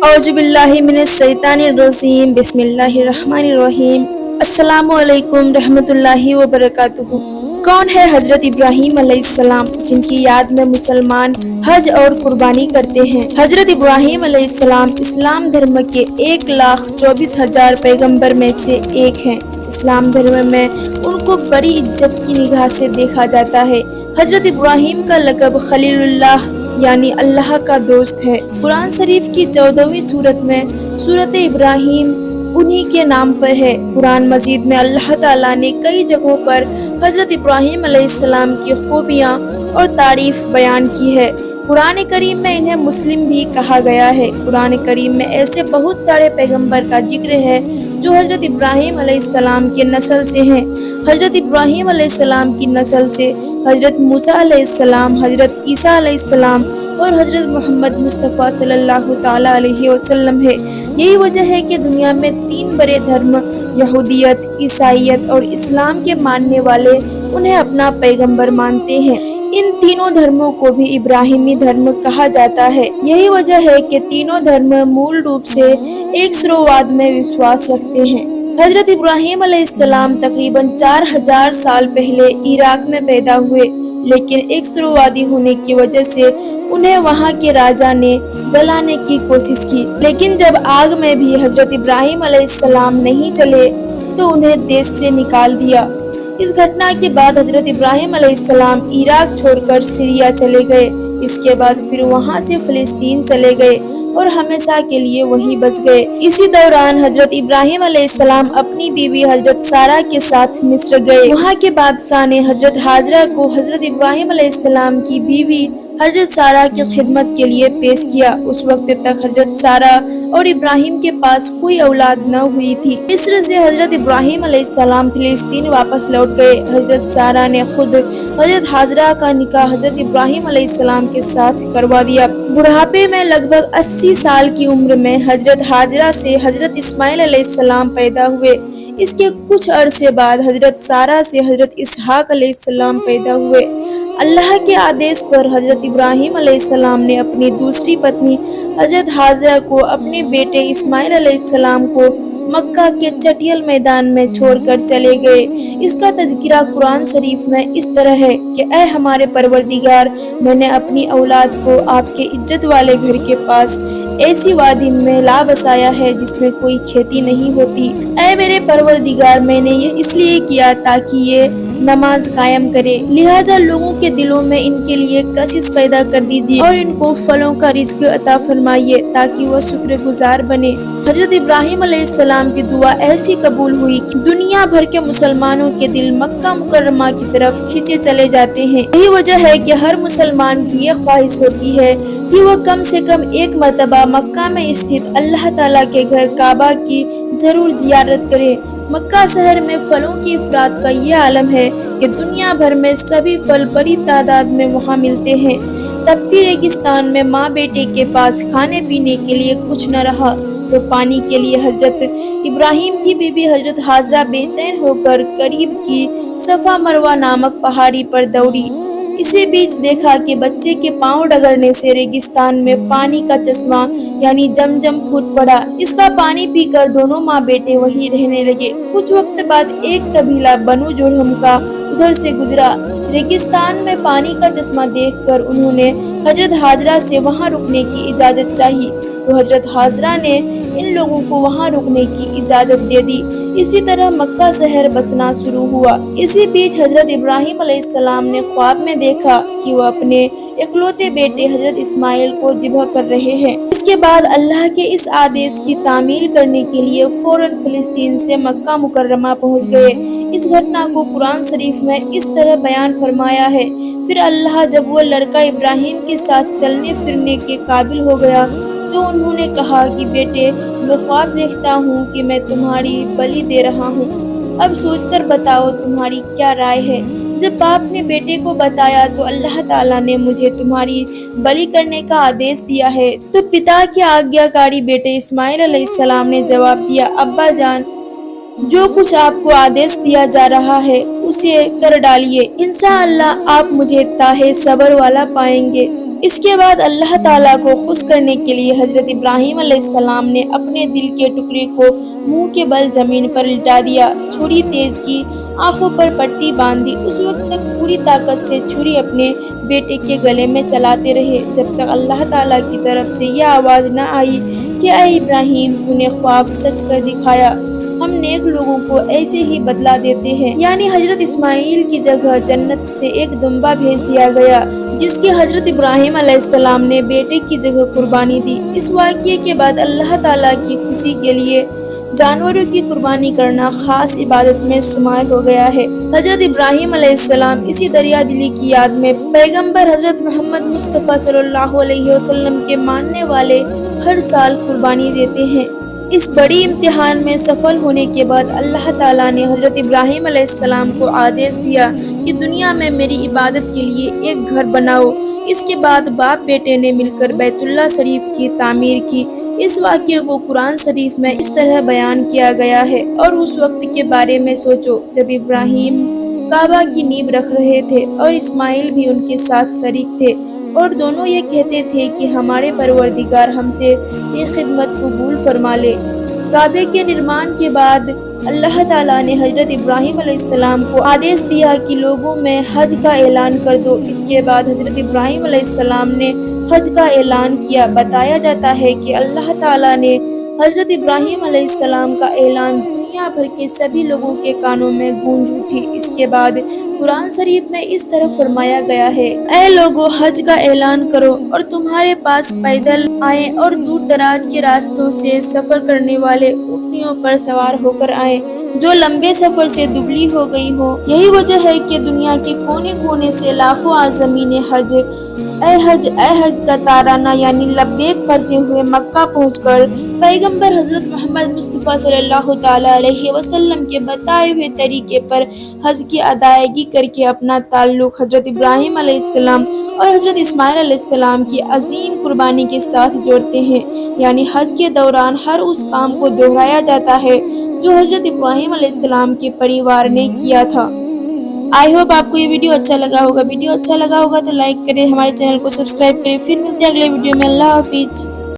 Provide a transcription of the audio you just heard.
اعوذ باللہ من الشیطان الرجیم بسم اللہ الرحمن الرحیم۔ السلام علیکم رحمۃ اللہ وبرکاتہ۔ کون ہے حضرت ابراہیم علیہ السلام جن کی یاد میں مسلمان حج اور قربانی کرتے ہیں؟ حضرت ابراہیم علیہ السلام اسلام دھرم کے 1,24,000 پیغمبر میں سے ایک ہیں۔ اسلام دھرم میں ان کو بڑی عزت کی نگاہ سے دیکھا جاتا ہے۔ حضرت ابراہیم کا لقب خلیل اللہ یعنی اللہ کا دوست ہے۔ قرآن شریف کی 14ویں سورت میں سورت ابراہیم انہی کے نام پر ہے۔ قرآن مجید میں اللہ تعالیٰ نے کئی جگہوں پر حضرت ابراہیم علیہ السلام کی خوبیاں اور تعریف بیان کی ہے۔ قرآن کریم میں انہیں مسلم بھی کہا گیا ہے۔ قرآن کریم میں ایسے بہت سارے پیغمبر کا ذکر ہے جو حضرت ابراہیم علیہ السلام کے نسل سے ہیں۔ حضرت ابراہیم علیہ السلام کی نسل سے حضرت موسیٰ علیہ السلام، حضرت عیسیٰ علیہ السلام اور حضرت محمد مصطفیٰ صلی اللہ تعالیٰ علیہ وسلم ہے۔ یہی وجہ ہے کہ دنیا میں 3 بڑے دھرم یہودیت، عیسائیت اور اسلام کے ماننے والے انہیں اپنا پیغمبر مانتے ہیں۔ ان تینوں دھرموں کو بھی ابراہیمی دھرم کہا جاتا ہے۔ یہی وجہ ہے کہ تینوں دھرم مول روپ سے ایک سروواد میں وشواس رکھتے ہیں۔ حضرت ابراہیم علیہ السلام تقریباً 4000 سال پہلے عراق میں پیدا ہوئے، لیکن ایک سرووادی ہونے کی وجہ سے انہیں وہاں کے راجا نے جلانے کی کوشش کی، لیکن جب آگ میں بھی حضرت ابراہیم علیہ السلام نہیں جلے تو انہیں دیش سے نکال دیا۔ اس گھٹنا کے بعد حضرت ابراہیم علیہ السلام عراق چھوڑ کر سیریا چلے گئے۔ اس کے بعد پھر وہاں سے فلسطین چلے گئے اور ہمیشہ کے لیے وہیں بس گئے۔ اسی دوران حضرت ابراہیم علیہ السلام اپنی بیوی حضرت سارہ کے ساتھ مصر گئے۔ وہاں کے بادشاہ نے حضرت ہاجرہ کو حضرت ابراہیم علیہ السلام کی بیوی حضرت سارہ کی خدمت کے لیے پیش کیا۔ اس وقت تک حضرت سارہ اور ابراہیم کے پاس کوئی اولاد نہ ہوئی تھی۔ مصر سے حضرت ابراہیم علیہ السلام فلسطین واپس لوٹ گئے۔ حضرت سارہ نے خود حضرت ہاجرہ کا نکاح حضرت ابراہیم علیہ السلام کے ساتھ کروا دیا۔ بڑھاپے میں لگ بھگ 80 سال کی عمر میں حضرت ہاجرہ سے حضرت اسماعیل علیہ السلام پیدا ہوئے۔ اس کے کچھ عرصے بعد حضرت سارہ سے حضرت اسحاق علیہ السلام پیدا ہوئے۔ اللہ کے آدیش پر حضرت ابراہیم علیہ السلام نے اپنی دوسری پتنی حضرت ہاجرہ کو اپنے بیٹے اسماعیل علیہ السلام کو مکہ کے چٹیل میدان میں چھوڑ کر چلے گئے۔ اس کا تذکرہ قرآن شریف میں اس طرح ہے کہ اے ہمارے پروردگار، میں نے اپنی اولاد کو آپ کے عزت والے گھر کے پاس ایسی وادی میں لا بسایا ہے جس میں کوئی کھیتی نہیں ہوتی۔ اے میرے پروردگار، میں نے یہ اس لیے کیا تاکہ یہ نماز قائم کرے، لہٰذا لوگوں کے دلوں میں ان کے لیے کشش پیدا کر دیجیے اور ان کو پھلوں کا رزق عطا فرمائیے تاکہ وہ شکر گزار بنے۔ حضرت ابراہیم علیہ السلام کی دعا ایسی قبول ہوئی کہ دنیا بھر کے مسلمانوں کے دل مکہ مکرمہ کی طرف کھینچے چلے جاتے ہیں۔ یہی وجہ ہے کہ ہر مسلمان کی یہ خواہش ہوتی ہے کہ وہ کم سے کم ایک مرتبہ مکہ میں استھت اللہ تعالیٰ کے گھر کعبہ کی ضرور زیارت کرے۔ مکہ شہر میں پھلوں کی افراد کا یہ عالم ہے کہ دنیا بھر میں سبھی پھل بڑی تعداد میں وہاں ملتے ہیں۔ تپتی ریگستان میں ماں بیٹے کے پاس کھانے پینے کے لیے کچھ نہ رہا تو پانی کے لیے حضرت ابراہیم کی بیوی حضرت ہاجرہ بے چین ہو کر قریب کی صفا مروہ نامک پہاڑی پر دوڑی۔ اسی بیچ دیکھا کہ بچے کے پاؤں ڈگرنے سے ریگستان میں پانی کا چشمہ یعنی زمزم پھوٹ پڑا۔ اس کا پانی پی کر دونوں ماں بیٹے وہیں رہنے لگے۔ کچھ وقت بعد ایک قبیلہ بنو جرہم کا ادھر سے گزرا۔ ریگستان میں پانی کا چشمہ دیکھ کر انہوں نے حضرت ہاجرہ سے وہاں رکنے کی اجازت چاہی تو حضرت ہاجرہ نے ان لوگوں کو وہاں رکنے کی اجازت دے دی۔ اسی طرح مکہ شہر بسنا شروع ہوا۔ اسی بیچ حضرت ابراہیم علیہ السلام نے خواب میں دیکھا کہ وہ اپنے اکلوتے بیٹے حضرت اسماعیل کو ذبح کر رہے ہیں۔ اس کے بعد اللہ کے اس آدیش کی تعمیل کرنے کے لیے فوراً فلسطین سے مکہ مکرمہ پہنچ گئے۔ اس گھٹنا کو قرآن شریف میں اس طرح بیان فرمایا ہے، پھر اللہ جب وہ لڑکا ابراہیم کے ساتھ چلنے پھرنے کے قابل ہو گیا تو انہوں نے کہا کہ بیٹے، میں خواب دیکھتا ہوں کہ میں تمہاری بلی دے رہا ہوں، اب سوچ کر بتاؤ تمہاری کیا رائے ہے۔ جب باپ نے بیٹے کو بتایا تو اللہ تعالیٰ نے مجھے تمہاری بلی کرنے کا آدیش دیا ہے۔ تو پتا کے آگیاکاری بیٹے اسماعیل علیہ السلام نے جواب دیا، ابا جان، جو کچھ آپ کو آدیش دیا جا رہا ہے اسے کر ڈالیے، انشاءاللہ آپ مجھے تاہ صبر والا پائیں گے۔ اس کے بعد اللہ تعالیٰ کو خوش کرنے کے لیے حضرت ابراہیم علیہ السلام نے اپنے دل کے ٹکڑے کو منہ کے بل زمین پر لٹا دیا، چھری تیز کی، آنکھوں پر پٹی باندھ دی۔ اس وقت تک پوری طاقت سے چھری اپنے بیٹے کے گلے میں چلاتے رہے جب تک اللہ تعالیٰ کی طرف سے یہ آواز نہ آئی کہ اے ابراہیم، تو نے خواب سچ کر دکھایا، ہم نیک لوگوں کو ایسے ہی بدلا دیتے ہیں۔ یعنی حضرت اسماعیل کی جگہ جنت سے ایک دمبا بھیج دیا گیا جس کی حضرت ابراہیم علیہ السلام نے بیٹے کی جگہ قربانی دی۔ اس واقعے کے بعد اللہ تعالیٰ کی خوشی کے لیے جانوروں کی قربانی کرنا خاص عبادت میں شمار ہو گیا ہے۔ حضرت ابراہیم علیہ السلام اسی دریا دلی کی یاد میں پیغمبر حضرت محمد مصطفیٰ صلی اللہ علیہ وسلم کے ماننے والے ہر سال قربانی دیتے ہیں۔ اس بڑی امتحان میں سفل ہونے کے بعد اللہ تعالیٰ نے حضرت ابراہیم علیہ السلام کو آدیش دیا کہ دنیا میں میری عبادت کے لیے ایک گھر بناؤ۔ اس کے بعد باپ بیٹے نے مل کر بیت اللہ شریف کی تعمیر کی۔ اس واقعے کو قرآن شریف میں اس طرح بیان کیا گیا ہے، اور اس وقت کے بارے میں سوچو جب ابراہیم کعبہ کی نیب رکھ رہے تھے اور اسماعیل بھی ان کے ساتھ شریک تھے، اور دونوں یہ کہتے تھے کہ ہمارے پروردگار ہم سے یہ خدمت قبول فرما لے۔ کعبے کے نرمان کے بعد اللہ تعالیٰ نے حضرت ابراہیم علیہ السلام کو آدیش دیا کہ لوگوں میں حج کا اعلان کر دو۔ اس کے بعد حضرت ابراہیم علیہ السلام نے حج کا اعلان کیا۔ بتایا جاتا ہے کہ اللہ تعالیٰ نے حضرت ابراہیم علیہ السلام کا اعلان دنیا بھر کے سبھی لوگوں کے کانوں میں گونج اٹھی۔ اس کے بعد قرآن شریف میں اس طرح فرمایا گیا ہے، اے لوگو، حج کا اعلان کرو اور تمہارے پاس پیدل آئیں اور دور دراز کے راستوں سے سفر کرنے والے اونٹنیوں پر سوار ہو کر آئیں جو لمبے سفر سے دبلی ہو گئی ہوں۔ یہی وجہ ہے کہ دنیا کے کونے کونے سے لاکھوں عازمین حج اے حج کا تارانہ یعنی لبیک پڑھتے ہوئے مکہ پہنچ کر پیغمبر حضرت محمد مصطفیٰ صلی اللہ تعالیٰ علیہ وسلم کے بتائے ہوئے طریقے پر حج کی ادائیگی کر کے اپنا تعلق حضرت ابراہیم علیہ السلام اور حضرت اسماعیل علیہ السلام کی عظیم قربانی کے ساتھ جوڑتے ہیں۔ یعنی حج کے دوران ہر اس کام کو دہرایا جاتا ہے جو حضرت ابراہیم علیہ السلام کے پریوار نے کیا تھا۔ آئی ہوپ آپ کو یہ ویڈیو اچھا لگا ہوگا۔ ویڈیو اچھا لگا ہوگا تو لائک کریں، ہمارے چینل کو سبسکرائب کریں۔ پھر ملتے ہیں اگلے ویڈیو میں۔ اللہ حافظ۔